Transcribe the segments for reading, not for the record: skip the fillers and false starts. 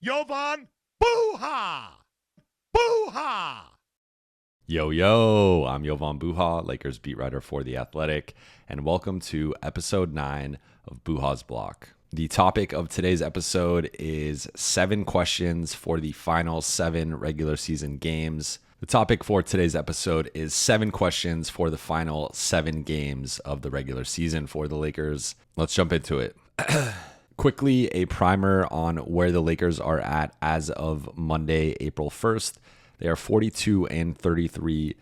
Jovan Buha! Buha! Yo, I'm Jovan Buha, Lakers beat writer for The Athletic, and welcome to episode 9 of Buha's Block. The topic of today's episode is 7 questions for the final 7 regular season games. The topic for today's episode is 7 questions for the final 7 games of the regular season for the Lakers. Let's jump into it. Quickly, a primer on where the Lakers are at as of Monday, April 1st. They are 42-33,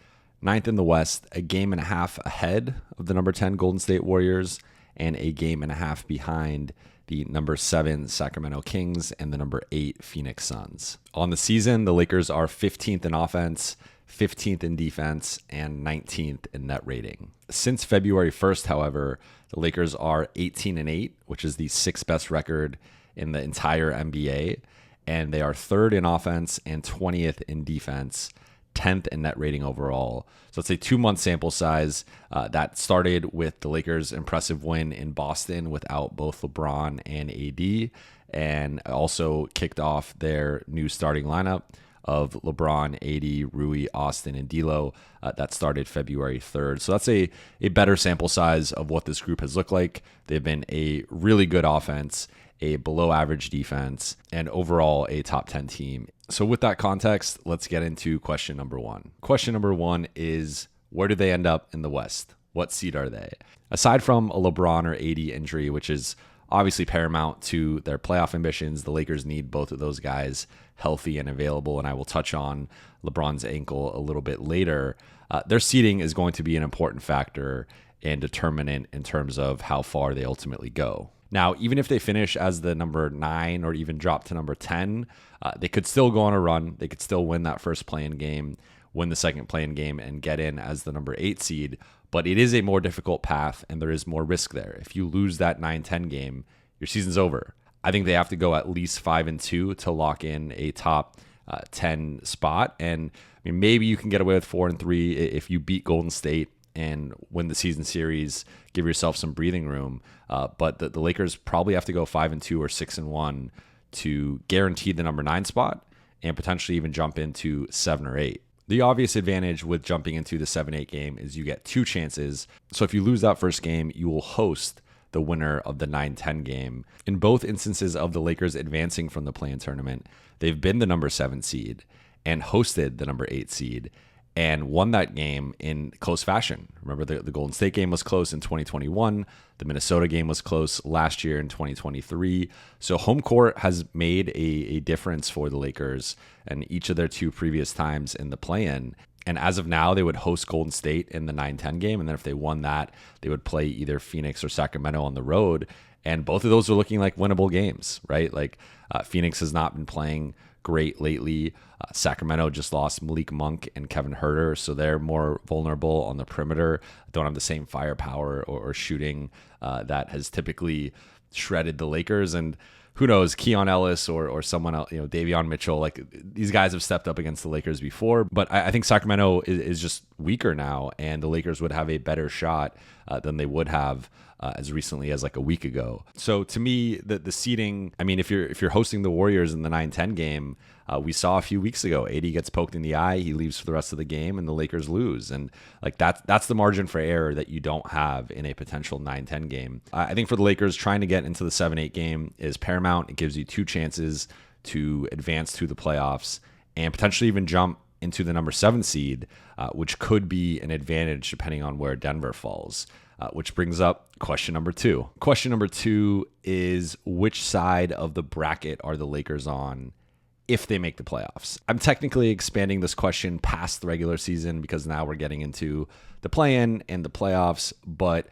9th in the West, a game and a half ahead of the number 10 Golden State Warriors, and a game and a half behind the number 7 Sacramento Kings and the number 8 Phoenix Suns. On the season, the Lakers are 15th in offense, 15th in defense, and 19th in net rating. Since February 1st, however, the Lakers are 18-8, which is the 6th best record in the entire NBA. And they are 3rd in offense and 20th in defense, 10th in net rating overall. So it's a 2-month sample size that started with the Lakers' impressive win in Boston without both LeBron and AD, and also kicked off their new starting lineup of LeBron, AD, Rui, Austin, and D'Lo that started February 3rd. So that's a better sample size of what this group has looked like. They've been a really good offense, a below average defense, and overall a top 10 team. So with that context, let's get into question number 1. Question number 1 is, where do they end up in the West? What seed are they? Aside from a LeBron or AD injury, which is obviously paramount to their playoff ambitions, the Lakers need both of those guys healthy and available, and I will touch on LeBron's ankle a little bit later. Their seeding is going to be an important factor and determinant in terms of how far they ultimately go. Now, even if they finish as the number 9 or even drop to number 10, they could still go on a run. They could still win that first play-in game, win the second play-in game, and get in as the number 8 seed. But it is a more difficult path, and there is more risk there. If you lose that 9-10 game, your season's over. I think they have to go at least 5-2 to lock in a top 10 spot. And I mean, maybe you can get away with 4-3 if you beat Golden State and win the season series, give yourself some breathing room. But the Lakers probably have to go 5-2 or 6-1 to guarantee the number 9 spot and potentially even jump into 7 or 8. The obvious advantage with jumping into the 7-8 game is you get 2 chances. So if you lose that first game, you will host the winner of the 9-10 game. In both instances of the Lakers advancing from the play-in tournament, they've been the number 7 seed and hosted the number 8 seed and won that game in close fashion. Remember, the Golden State game was close in 2021. The Minnesota game was close last year in 2023. So home court has made a difference for the Lakers and each of their 2 previous times in the play-in. And as of now, they would host Golden State in the 9-10 game. And then if they won that, they would play either Phoenix or Sacramento on the road. And both of those are looking like winnable games, right? Like Phoenix has not been playing great lately. Sacramento just lost Malik Monk and Kevin Huerter, so they're more vulnerable on the perimeter, don't have the same firepower or shooting that has typically shredded the Lakers. And who knows, Keon Ellis or someone else, Davion Mitchell, like these guys have stepped up against the Lakers before, but I think Sacramento is just weaker now, and the Lakers would have a better shot than they would have as recently as like a week ago. So to me, the seeding, I mean, if you're hosting the Warriors in the 9-10 game, we saw a few weeks ago, AD gets poked in the eye, he leaves for the rest of the game, and the Lakers lose. And like that's the margin for error that you don't have in a potential 9-10 game. I think for the Lakers, trying to get into the 7-8 game is paramount. It gives you 2 chances to advance to the playoffs and potentially even jump into the number 7 seed, which could be an advantage depending on where Denver falls. Which brings up question number 2. Question number 2 is, which side of the bracket are the Lakers on if they make the playoffs? I'm technically expanding this question past the regular season because now we're getting into the play-in and the playoffs. But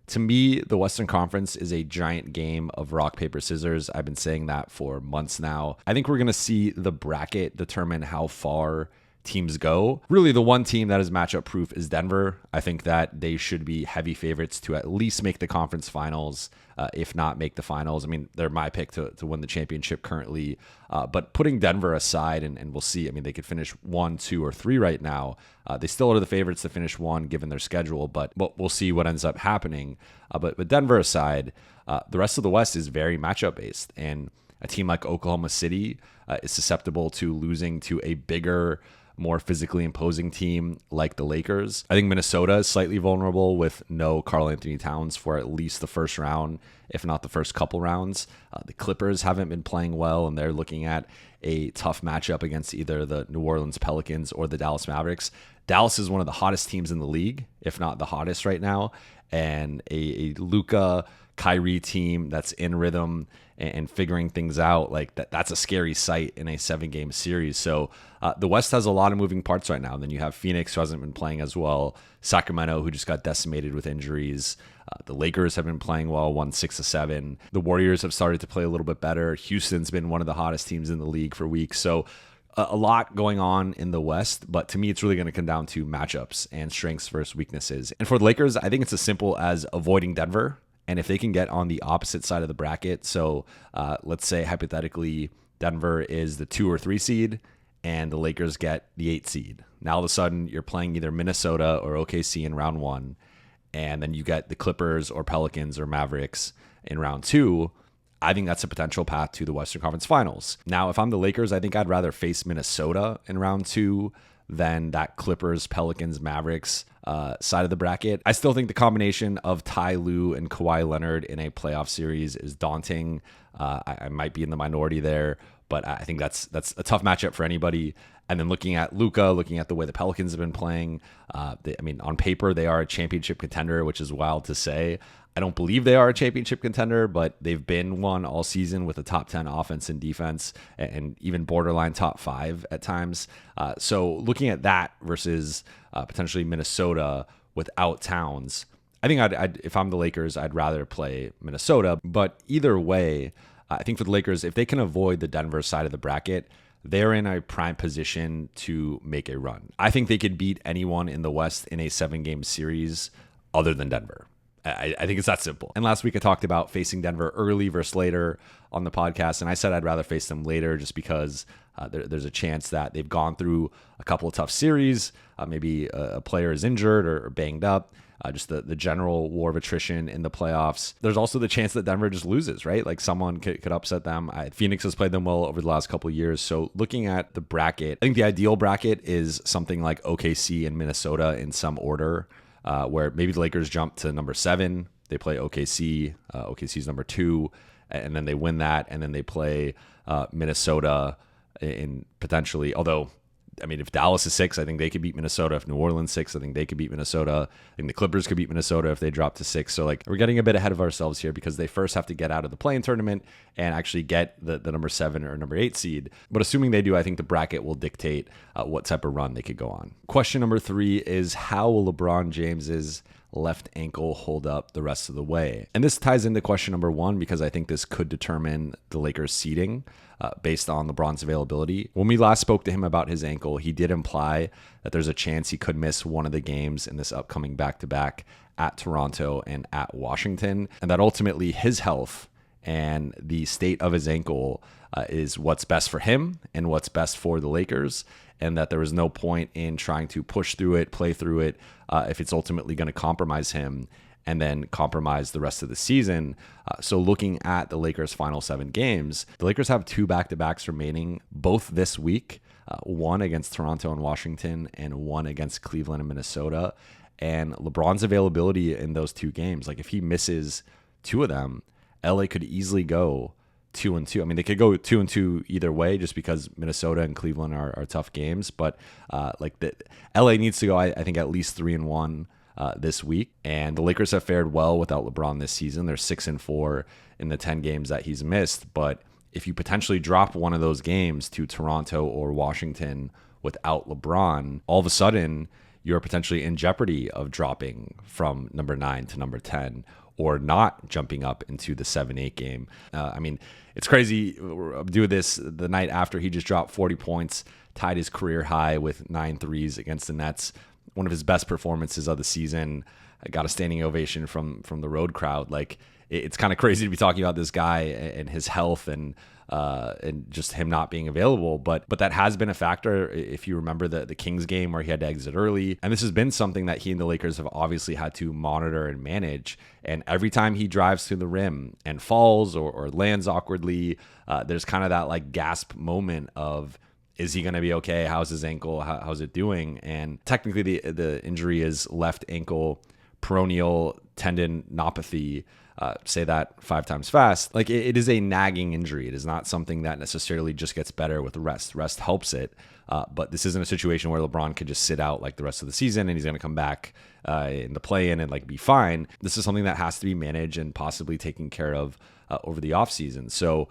to me, the Western Conference is a giant game of rock, paper, scissors. I've been saying that for months now. I think we're going to see the bracket determine how far teams go. Really, the one team that is matchup proof is Denver. I think that they should be heavy favorites to at least make the conference finals, if not make the finals. I mean, they're my pick to win the championship currently. But putting Denver aside, and we'll see. I mean, they could finish 1, 2, or 3 right now. They still are the favorites to finish 1 given their schedule, but we'll see what ends up happening. But Denver aside, the rest of the West is very matchup based. And a team like Oklahoma City is susceptible to losing to a bigger, more physically imposing team like the Lakers. I think Minnesota is slightly vulnerable with no Karl Anthony Towns for at least the first round, if not the first couple rounds. The Clippers haven't been playing well, and they're looking at a tough matchup against either the New Orleans Pelicans or the Dallas Mavericks. Dallas is one of the hottest teams in the league, if not the hottest right now, and a Luka, Kyrie team that's in rhythm and figuring things out, like that's a scary sight in a 7-game series. So the West has a lot of moving parts right now. And then you have Phoenix, who hasn't been playing as well, Sacramento, who just got decimated with injuries. The Lakers have been playing well, won 6 of 7. The Warriors have started to play a little bit better. Houston's been one of the hottest teams in the league for weeks. So a lot going on in the West, but to me, it's really going to come down to matchups and strengths versus weaknesses. And for the Lakers, I think it's as simple as avoiding Denver. And if they can get on the opposite side of the bracket, so let's say hypothetically Denver is the 2 or 3 seed and the Lakers get the 8 seed. Now all of a sudden you're playing either Minnesota or OKC in round 1, and then you get the Clippers or Pelicans or Mavericks in round 2. I think that's a potential path to the Western Conference Finals. Now, if I'm the Lakers, I think I'd rather face Minnesota in round 2 than that Clippers, Pelicans, Mavericks side of the bracket. I still think the combination of Ty Lue and Kawhi Leonard in a playoff series is daunting. I might be in the minority there, but I think that's a tough matchup for anybody. And then looking at Luka, looking at the way the Pelicans have been playing, on paper, they are a championship contender, which is wild to say. I don't believe they are a championship contender, but they've been one all season with a top 10 offense and defense and even borderline top 5 at times. So looking at that versus potentially Minnesota without Towns, I think if I'm the Lakers, I'd rather play Minnesota. But either way, I think for the Lakers, if they can avoid the Denver side of the bracket, they're in a prime position to make a run. I think they could beat anyone in the West in a 7-game series other than Denver. I think it's that simple. And last week I talked about facing Denver early versus later on the podcast, and I said I'd rather face them later just because there's a chance that they've gone through a couple of tough series. Maybe a player is injured or banged up. Just the general war of attrition in the playoffs. There's also the chance that Denver just loses, right? Like someone could upset them. Phoenix has played them well over the last couple of years. So looking at the bracket, I think the ideal bracket is something like OKC and Minnesota in some order. Where maybe the Lakers jump to number 7, they play OKC, OKC's number 2, and then they win that, and then they play Minnesota in potentially, although, if Dallas is 6, I think they could beat Minnesota. If New Orleans 6, I think they could beat Minnesota. I think the Clippers could beat Minnesota if they drop to 6. So we're getting a bit ahead of ourselves here because they first have to get out of the play-in tournament and actually get the number 7 or number 8 seed. But assuming they do, I think the bracket will dictate what type of run they could go on. Question number 3 is, how will LeBron James's left ankle hold up the rest of the way? And this ties into question number 1 because I think this could determine the Lakers' seeding based on LeBron's availability. When we last spoke to him about his ankle, he did imply that there's a chance he could miss one of the games in this upcoming back-to-back at Toronto and at Washington, and that ultimately his health and the state of his ankle is what's best for him and what's best for the Lakers, and that there was no point in trying to push through it, play through it, if it's ultimately going to compromise him and then compromise the rest of the season. So looking at the Lakers' final 7 games, the Lakers have 2 back-to-backs remaining, both this week, one against Toronto and Washington and one against Cleveland and Minnesota. And LeBron's availability in those 2 games, like if he misses 2 of them, LA could easily go 2-2. They could go 2-2 either way just because Minnesota and Cleveland are tough games. But LA needs to go, I think, at least 3-1 this week. And the Lakers have fared well without LeBron this season. They're 6-4 in the 10 games that he's missed. But if you potentially drop one of those games to Toronto or Washington without LeBron, all of a sudden you're potentially in jeopardy of dropping from number 9 to number 10 or not jumping up into the 7-8 game. It's crazy. I'm doing this the night after he just dropped 40 points, tied his career high with 9 threes against the Nets. one of his best performances of the season. I got a standing ovation from the road crowd. Like, it's kind of crazy to be talking about this guy and his health and just him not being available. But that has been a factor. If you remember the Kings game where he had to exit early, and this has been something that he and the Lakers have obviously had to monitor and manage. And every time he drives to the rim and falls or lands awkwardly, there's kind of that like gasp moment of, is he going to be okay? How's his ankle? How's it doing? And technically the injury is left ankle peroneal tendinopathy. Say that 5 times fast. Like, it is a nagging injury. It is not something that necessarily just gets better with rest. Rest helps it. But this isn't a situation where LeBron could just sit out like the rest of the season and he's going to come back in the play-in and like be fine. This is something that has to be managed and possibly taken care of over the offseason. So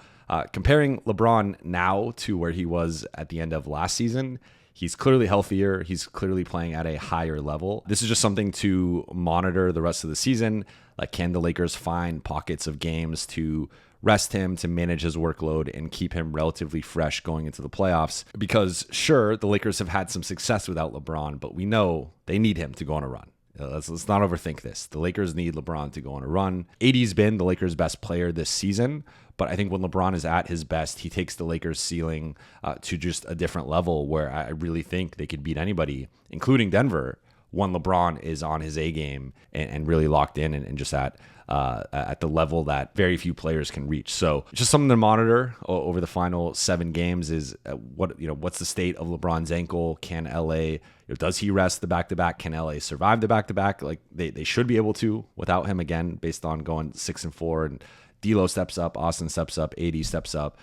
comparing LeBron now to where he was at the end of last season, he's clearly healthier. He's clearly playing at a higher level. This is just something to monitor the rest of the season. Like, can the Lakers find pockets of games to rest him, to manage his workload, and keep him relatively fresh going into the playoffs? Because sure, the Lakers have had some success without LeBron, but we know they need him to go on a run. Let's not overthink this. The Lakers need LeBron to go on a run. AD's been the Lakers' best player this season, but I think when LeBron is at his best, he takes the Lakers' ceiling to just a different level where I really think they could beat anybody, including Denver, when LeBron is on his A game and really locked in and just at the level that very few players can reach. So just something to monitor over the final 7 games is what's the state of LeBron's ankle? Can LA, does he rest the back-to-back? Can LA survive the back-to-back? Like, they should be able to without him, again, based on going 6-4, and D'Lo steps up, Austin steps up, AD steps up.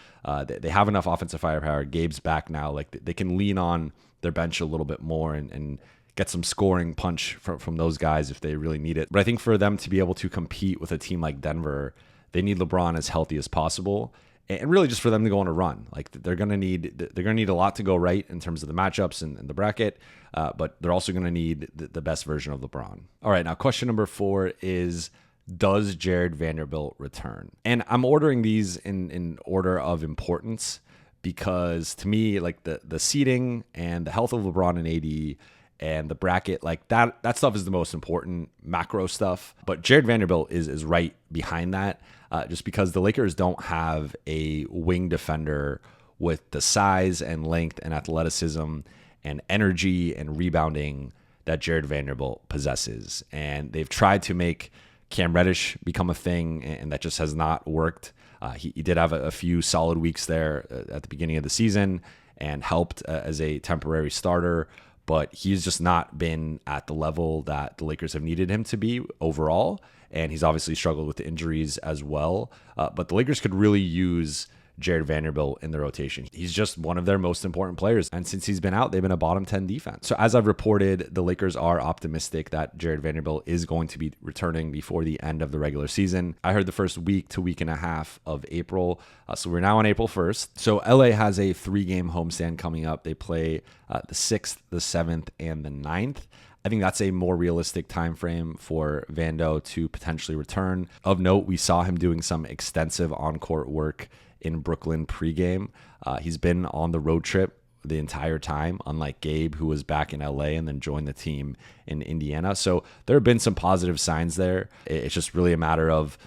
They have enough offensive firepower. Gabe's back now. Like, they can lean on their bench a little bit more and get some scoring punch from those guys if they really need it. But I think for them to be able to compete with a team like Denver, they need LeBron as healthy as possible, and really just for them to go on a run. Like, they're gonna need a lot to go right in terms of the matchups and the bracket, but they're also gonna need the best version of LeBron. All right, now question number 4 is, does Jarred Vanderbilt return? And I'm ordering these in order of importance because to me, like, the seeding and the health of LeBron and AD and the bracket, like that stuff is the most important macro stuff. But Jarred Vanderbilt is right behind that, just because the Lakers don't have a wing defender with the size and length and athleticism and energy and rebounding that Jarred Vanderbilt possesses. And they've tried to make Cam Reddish become a thing, and that just has not worked. He did have a few solid weeks there at the beginning of the season and helped as a temporary starter, but he's just not been at the level that the Lakers have needed him to be overall. And he's obviously struggled with injuries as well. But the Lakers could really use Jarred Vanderbilt in the rotation. He's just one of their most important players. And since he's been out, they've been a bottom 10 defense. So as I've reported, the Lakers are optimistic that Jarred Vanderbilt is going to be returning before the end of the regular season. I heard the first week to week and a half of April. So we're now on April 1st. So LA has a 3-game homestand coming up. They play the 6th, the 7th, and the 9th. I think that's a more realistic time frame for Vando to potentially return. Of note, we saw him doing some extensive on-court work in Brooklyn pregame. He's been on the road trip the entire time, unlike Gabe, who was back in LA and then joined the team in Indiana. So there have been some positive signs there. It's just really a matter of,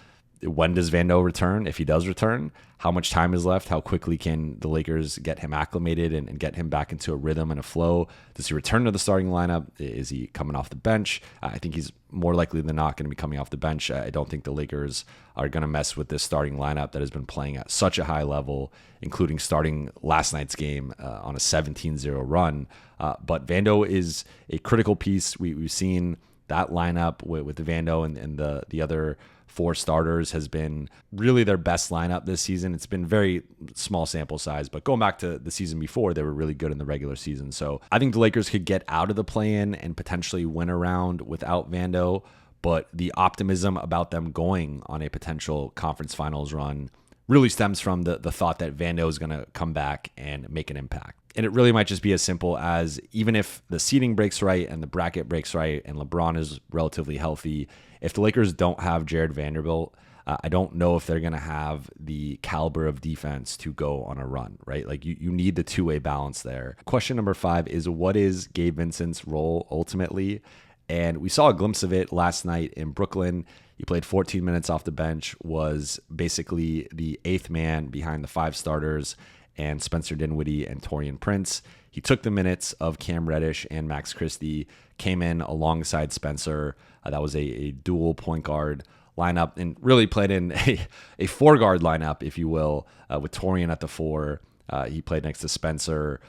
when does Vando return? If he does return, how much time is left? How quickly can the Lakers get him acclimated and get him back into a rhythm and a flow? Does he return to the starting lineup? Is he coming off the bench? I think he's more likely than not going to be coming off the bench. I don't think the Lakers are going to mess with this starting lineup that has been playing at such a high level, including starting last night's game on a 17-0 run. But Vando is a critical piece. We've seen that lineup with Vando and the other 4 starters has been really their best lineup this season. It's been very small sample size, but going back to the season before, they were really good in the regular season. So I think the Lakers could get out of the play-in and potentially win a round without Vando, but the optimism about them going on a potential conference finals run really stems from the thought that Vando is going to come back and make an impact. And it really might just be as simple as, even if the seeding breaks right and the bracket breaks right and LeBron is relatively healthy, if the Lakers don't have Jarred Vanderbilt, I don't know if they're going to have the caliber of defense to go on a run, right? Like you need the two-way balance there. Question number 5 is, what is Gabe Vincent's role ultimately? And we saw a glimpse of it last night in Brooklyn. He played 14 minutes off the bench, was basically the 8th man behind the 5 starters and Spencer Dinwiddie and Taurean Prince. He took the minutes of Cam Reddish and Max Christie, came in alongside Spencer. That was a dual point guard lineup, and really played in a 4-guard lineup, if you will, with Taurean at the 4. He played next to Spencer,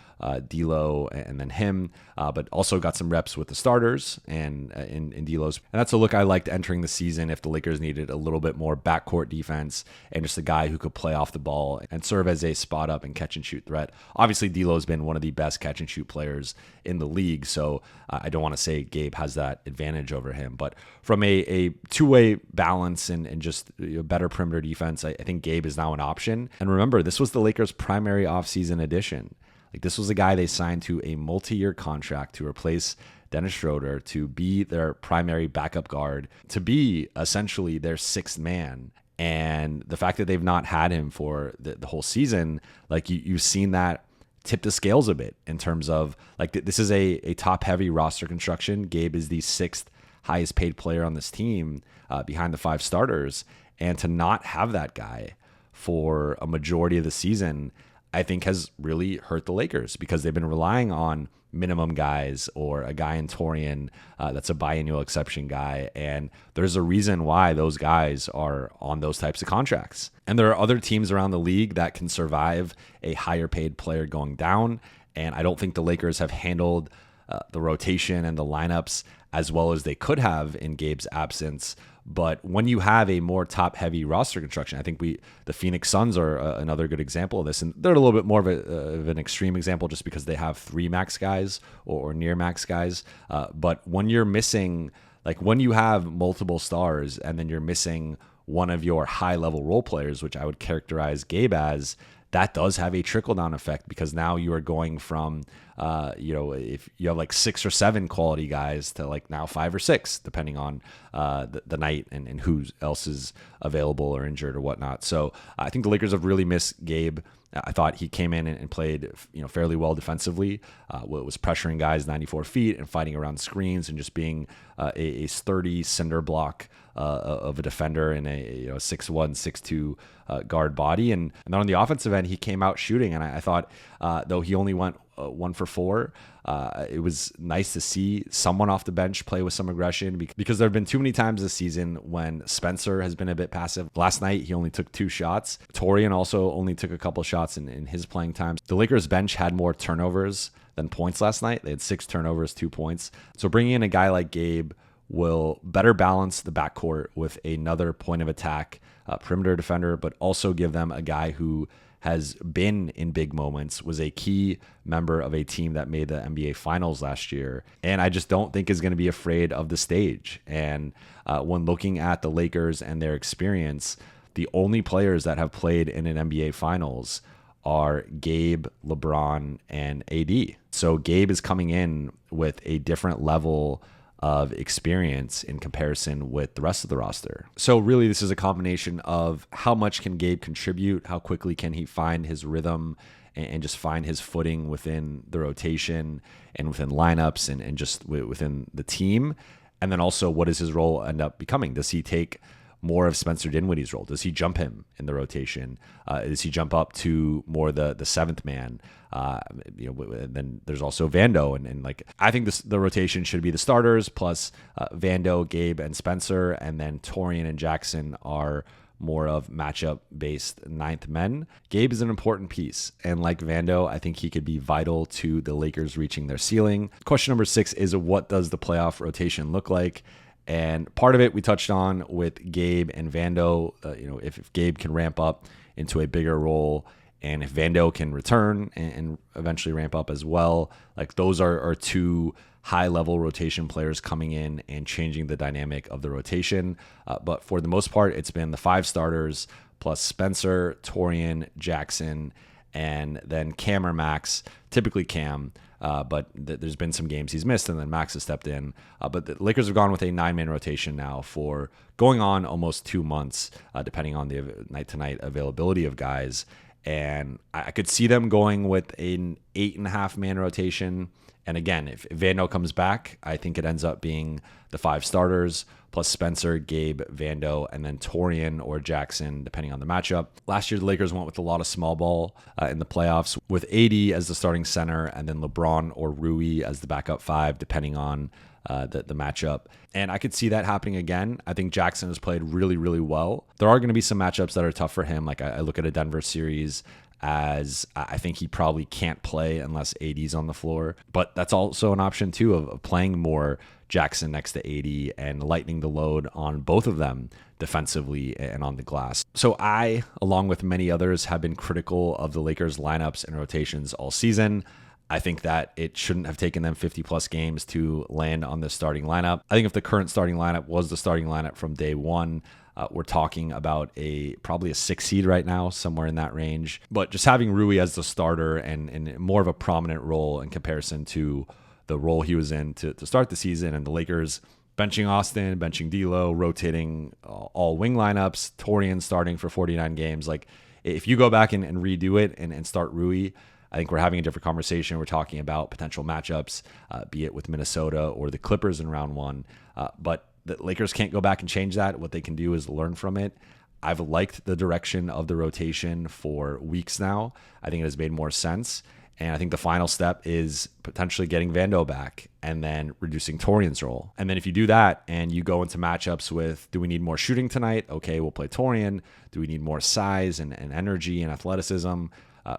D'Lo, and then him, but also got some reps with the starters and in D'Lo's. And that's a look I liked entering the season if the Lakers needed a little bit more backcourt defense and just a guy who could play off the ball and serve as a spot up and catch and shoot threat. Obviously, D'Lo's been one of the best catch and shoot players in the league, so I don't want to say Gabe has that advantage over him. But from a two-way balance and just better perimeter defense, I think Gabe is now an option. And remember, this was the Lakers' primary offseason addition. Like, this was a guy they signed to a multi-year contract to replace Dennis Schroeder, to be their primary backup guard, to be essentially their 6th man. And the fact that they've not had him for the whole season, like you've seen that tip the scales a bit in terms of, like, this is a top-heavy roster construction. Gabe is the 6th highest paid player on this team behind the 5 starters. And to not have that guy for a majority of the season, I think has really hurt the Lakers, because they've been relying on minimum guys or a guy in Taurean that's a biannual exception guy. And there's a reason why those guys are on those types of contracts. And there are other teams around the league that can survive a higher paid player going down. And I don't think the Lakers have handled the rotation and the lineups as well as they could have in Gabe's absence. But when you have a more top-heavy roster construction, I think the Phoenix Suns are another good example of this. And they're a little bit more of an extreme example just because they have 3 max guys or near max guys. But when you're missing, like when you have multiple stars and then you're missing one of your high-level role players, which I would characterize Gabe as, that does have a trickle-down effect, because now you are going from, if you have like 6 or 7 quality guys to like now 5 or 6, depending on the night and who else is available or injured or whatnot. So I think the Lakers have really missed Gabe. I thought he came in and played, fairly fairly well was pressuring guys 94 feet and fighting around screens and just being a sturdy cinder block of a defender in a 6'1", 6'2" guard body. And then on the offensive end, he came out shooting. And I thought, though he only went 1 for 4, it was nice to see someone off the bench play with some aggression, because there have been too many times this season when Spencer has been a bit passive. Last night, he only took 2 shots. Taurean also only took a couple shots in his playing time. The Lakers bench had more turnovers than points last night. They had 6 turnovers, 2 points. So bringing in a guy like Gabe will better balance the backcourt with another point of attack perimeter defender, but also give them a guy who has been in big moments, was a key member of a team that made the NBA Finals last year, and I just don't think is going to be afraid of the stage. And when looking at the Lakers and their experience, the only players that have played in an NBA Finals are Gabe, LeBron, and AD. So Gabe is coming in with a different level of experience in comparison with the rest of the roster. So really, this is a combination of how much can Gabe contribute, how quickly can he find his rhythm and just find his footing within the rotation and within lineups and just within the team. And then also, what does his role end up becoming? Does he take more of Spencer Dinwiddie's role? Does he jump him in the rotation? Does he jump up to more the 7th man? And then there's also Vando, and like I think the rotation should be the starters plus Vando, Gabe, and Spencer, and then Taurean and Jackson are more of matchup-based 9th men. Gabe is an important piece, and like Vando, I think he could be vital to the Lakers reaching their ceiling. Question number 6 is, what does the playoff rotation look like? And part of it we touched on with Gabe and Vando. If Gabe can ramp up into a bigger role, and if Vando can return and eventually ramp up as well, like those are 2 high-level rotation players coming in and changing the dynamic of the rotation. But for the most part, it's been the 5 starters plus Spencer, Taurean, Jackson, and then Cam or Max, typically Cam, but there's been some games he's missed, and then Max has stepped in. But the Lakers have gone with a 9-man rotation now for going on almost 2 months, depending on the night-to-night availability of guys. And I could see them going with an 8.5-man rotation. And again, if Vando comes back, I think it ends up being the 5 starters, plus Spencer, Gabe, Vando, and then Torian or Jackson, depending on the matchup. Last year, the Lakers went with a lot of small ball in the playoffs, with AD as the starting center, and then LeBron or Rui as the backup 5, depending on the matchup. And I could see that happening again. I think Jackson has played really, really well. There are going to be some matchups that are tough for him. Like I look at a Denver series as I think he probably can't play unless AD's on the floor. But that's also an option too of playing more Jackson next to AD and lightening the load on both of them defensively and on the glass. So I, along with many others, have been critical of the Lakers lineups and rotations all season. I think that it shouldn't have taken them 50 plus games to land on the starting lineup. I think if the current starting lineup was the starting lineup from day one, we're talking about probably a 6 seed right now, somewhere in that range. But just having Rui as the starter and more of a prominent role in comparison to the role he was in to start the season, and the Lakers benching Austin, benching D'Lo, rotating all wing lineups, Torian starting for 49 games. Like if you go back and redo it and start Rui, I think we're having a different conversation. We're talking about potential matchups, be it with Minnesota or the Clippers in round 1. But the Lakers can't go back and change that. What they can do is learn from it. I've liked the direction of the rotation for weeks now. I think it has made more sense. And I think the final step is potentially getting Vando back and then reducing Torian's role. And then if you do that and you go into matchups with, do we need more shooting tonight? Okay, we'll play Torian. Do we need more size and energy and athleticism?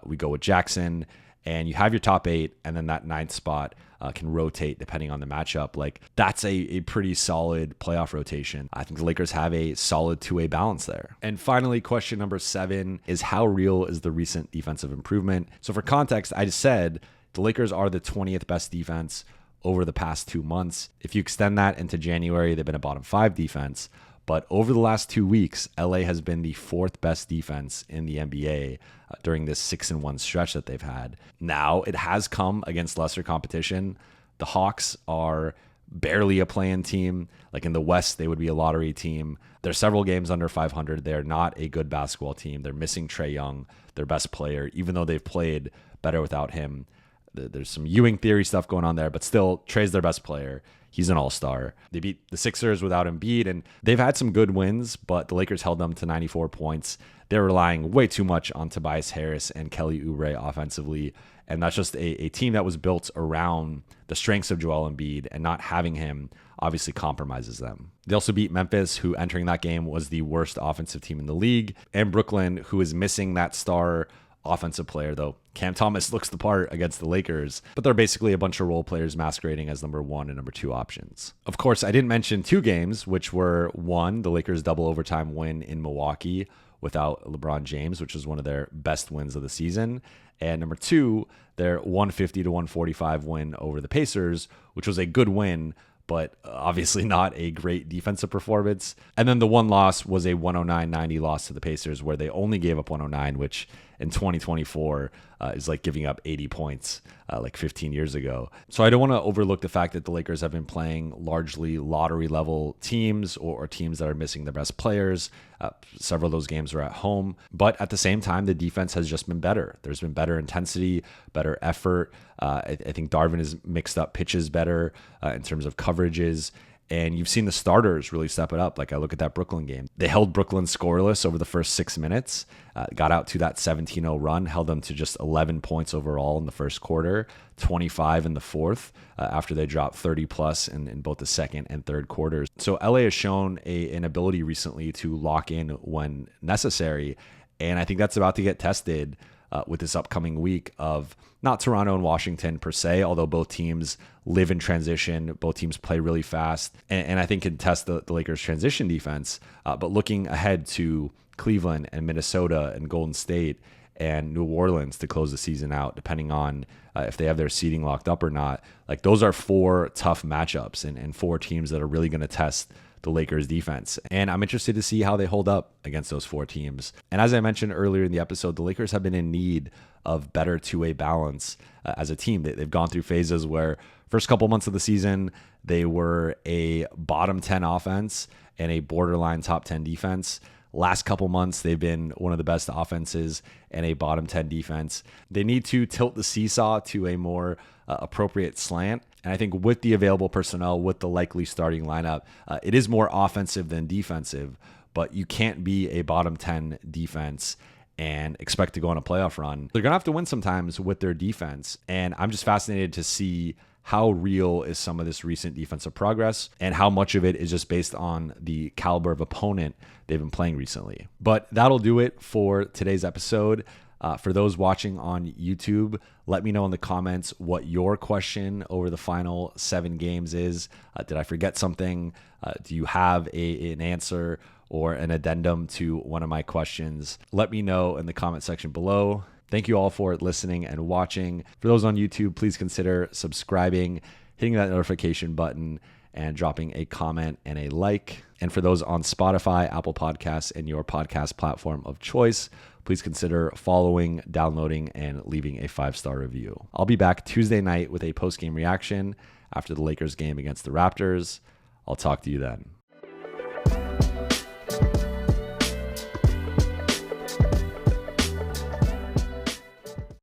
We go with Jackson. And you have your top 8, and then that 9th spot can rotate depending on the matchup. Like that's a pretty solid playoff rotation. I think the Lakers have a solid 2-way balance there. And finally, question number 7 is, how real is the recent defensive improvement? So for context, I just said the Lakers are the 20th best defense over the past 2 months. If you extend that into January, they've been a bottom 5 defense. But over the last 2 weeks, LA has been the 4th best defense in the NBA during this 6-1 stretch that they've had. Now, it has come against lesser competition. The Hawks are barely a play-in team. Like in the West, they would be a lottery team. They're several games under 500. They're not a good basketball team. They're missing Trae Young, their best player, even though they've played better without him. There's some Ewing theory stuff going on there, but still, Trae's their best player. He's an all-star. They beat the Sixers without Embiid, and they've had some good wins, but the Lakers held them to 94 points. They're relying way too much on Tobias Harris and Kelly Oubre offensively, and that's just a team that was built around the strengths of Joel Embiid, and not having him obviously compromises them. They also beat Memphis, who entering that game was the worst offensive team in the league, and Brooklyn, who is missing that star offensive player, though Cam Thomas looks the part against the Lakers, but they're basically a bunch of role players masquerading as number 1 and number 2 options. Of course, I didn't mention 2 games, which were 1, the Lakers' double overtime win in Milwaukee without LeBron James, which was one of their best wins of the season, and number 2, their 150-145 win over the Pacers, which was a good win, but obviously not a great defensive performance. And then the one loss was a 109-90 loss to the Pacers, where they only gave up 109, which in 2024 is like giving up 80 points like 15 years ago. So I don't want to overlook the fact that the Lakers have been playing largely lottery level teams or teams that are missing their best players. Several of those games are at home, but at the same time, the defense has just been better. There's been better intensity, better effort. I think Darvin has mixed up pitches better in terms of coverages. And you've seen the starters really step it up. Like I look at that Brooklyn game. They held Brooklyn scoreless over the first 6 minutes, got out to that 17-0 run, held them to just 11 points overall in the first quarter, 25 in the fourth, after they dropped 30 plus in both the second and third quarters. So LA has shown an ability recently to lock in when necessary. And I think that's about to get tested with this upcoming week of not Toronto and Washington per se, although both teams live in transition. Both teams play really fast, and I think can test the Lakers' transition defense. But looking ahead to Cleveland and Minnesota and Golden State, and New Orleans to close the season out, depending on if they have their seeding locked up or not. Like, those are 4 tough matchups and 4 teams that are really going to test the Lakers defense. And I'm interested to see how they hold up against those 4 teams. And as I mentioned earlier in the episode, the Lakers have been in need of better two-way balance as a team. They've gone through phases where first couple months of the season, they were a bottom 10 offense and a borderline top 10 defense. Last couple months, they've been one of the best offenses and a bottom 10 defense. They need to tilt the seesaw to a more appropriate slant. And I think with the available personnel, with the likely starting lineup, it is more offensive than defensive, but you can't be a bottom 10 defense and expect to go on a playoff run. They're going to have to win sometimes with their defense. And I'm just fascinated to see how real is some of this recent defensive progress and how much of it is just based on the caliber of opponent they've been playing recently. But that'll do it for today's episode. For those watching on YouTube, let me know in the comments what your question over the final 7 games is. Did I forget something? Do you have an answer or an addendum to one of my questions? Let me know in the comment section below. Thank you all for listening and watching. For those on YouTube, please consider subscribing, hitting that notification button, and dropping a comment and a like. And for those on Spotify, Apple Podcasts, and your podcast platform of choice, please consider following, downloading, and leaving a 5-star review. I'll be back Tuesday night with a post-game reaction after the Lakers game against the Raptors. I'll talk to you then.